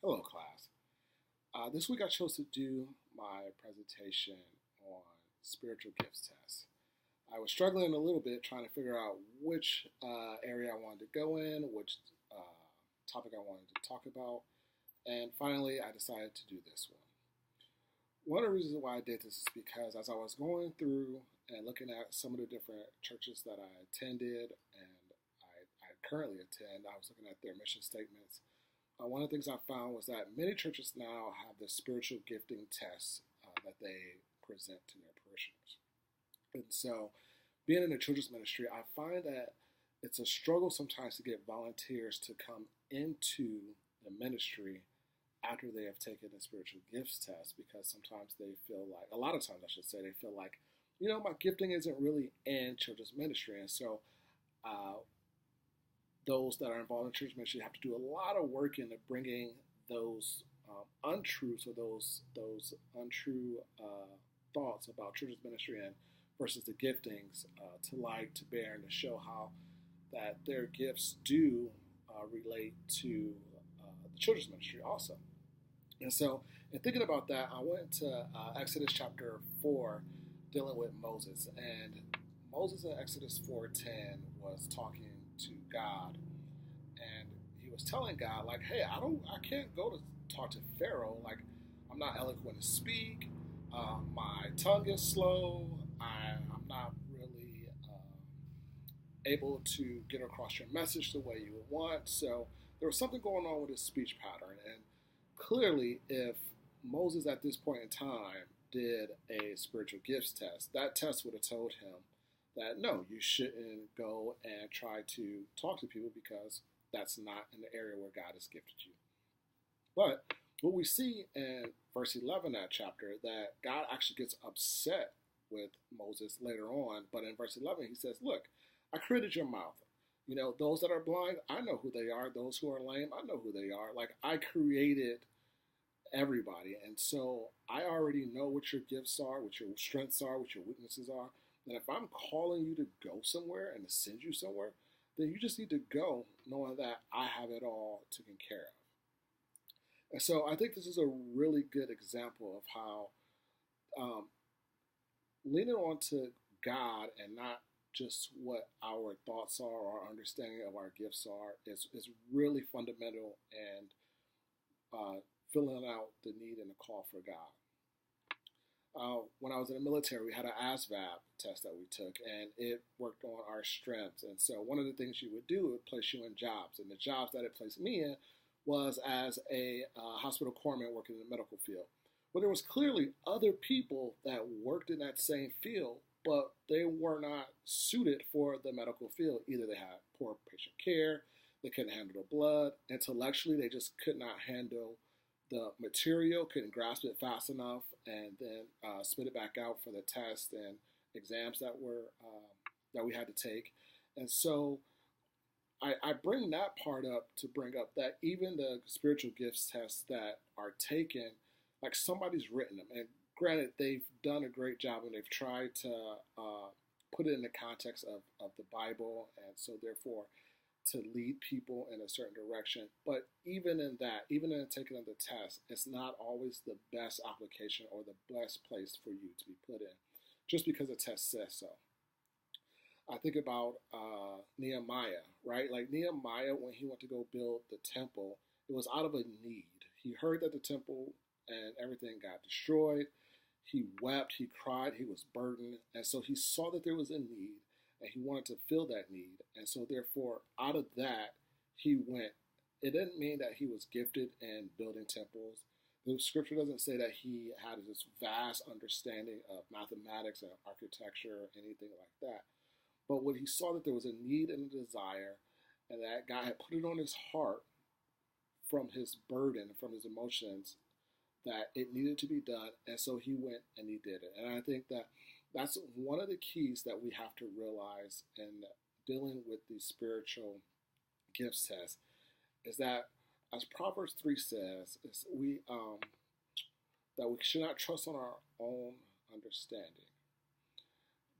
Hello, class. This week I chose to do my presentation on spiritual gifts test. I was struggling a little bit trying to figure out which area I wanted to go in, which topic I wanted to talk about, and finally I decided to do this one. One of the reasons why I did this is because as I was going through and looking at some of the different churches that I attended and I currently attend, I was looking at their mission statements. One of the things I found was that many churches now have the spiritual gifting tests that they present to their parishioners. And so, being in the children's ministry, I find that it's a struggle sometimes to get volunteers to come into the ministry after they have taken the spiritual gifts test, because sometimes they feel like, a lot of times I should say, they feel like, my gifting isn't really in children's ministry. And so, those that are involved in church ministry have to do a lot of work into bringing those untruths or those untrue thoughts about church's ministry and versus the giftings to light, to bear, and to show how that their gifts do relate to the children's ministry also. And so, in thinking about that, I went to Exodus chapter 4, dealing with Moses. And Moses in Exodus 4:10 was talking to God, and he was telling God, like, hey, I can't go to talk to Pharaoh. Like, I'm not eloquent to speak. My tongue is slow. I'm not really able to get across your message the way you would want. So there was something going on with his speech pattern. And clearly, if Moses at this point in time did a spiritual gifts test, that test would have told him that no, you shouldn't go and try to talk to people because that's not in the area where God has gifted you. But what we see in verse 11 of that chapter, that God actually gets upset with Moses later on. But in verse 11, he says, look, I created your mouth. Those that are blind, I know who they are. Those who are lame, I know who they are. Like, I created everybody. And so I already know what your gifts are, what your strengths are, what your weaknesses are. And if I'm calling you to go somewhere and to send you somewhere, then you just need to go knowing that I have it all taken care of. And so I think this is a really good example of how leaning on to God and not just what our thoughts are or our understanding of our gifts are is really fundamental and filling out the need and the call for God. When I was in the military, we had an ASVAB test that we took, and it worked on our strengths. And so one of the things you would do, it would place you in jobs. And the jobs that it placed me in was as a hospital corpsman working in the medical field. Well, there was clearly other people that worked in that same field, but they were not suited for the medical field. Either they had poor patient care, they couldn't handle the blood, intellectually they just could not handle the material, couldn't grasp it fast enough, and then spit it back out for the tests and exams that we had to take. And so I bring that part up to bring up that even the spiritual gifts tests that are taken, like, somebody's written them. And granted, they've done a great job and they've tried to put it in the context of the Bible, and so therefore to lead people in a certain direction. But even in that, even in taking of the test, it's not always the best application or the best place for you to be put in, just because the test says so. I think about Nehemiah, right? Like, Nehemiah, when he went to go build the temple, it was out of a need. He heard that the temple and everything got destroyed. He wept, he cried, he was burdened. And so he saw that there was a need, and he wanted to fill that need. And so therefore, out of that, he went. It didn't mean that he was gifted in building temples. The scripture doesn't say that he had this vast understanding of mathematics and architecture or anything like that. But when he saw that there was a need and a desire, and that God had put it on his heart from his burden, from his emotions, that it needed to be done, and so he went and he did it. And I think that that's one of the keys that we have to realize in dealing with the spiritual gifts test, is that, as Proverbs 3 says, is that we should not trust on our own understanding,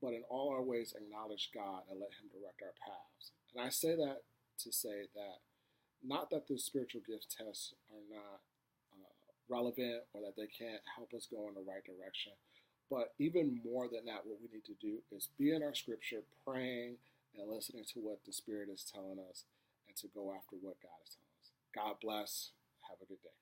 but in all our ways acknowledge God and let him direct our paths. And I say that to say that, not that the spiritual gift tests are not relevant or that they can't help us go in the right direction. But even more than that, what we need to do is be in our scripture, praying and listening to what the Spirit is telling us and to go after what God is telling us. God bless. Have a good day.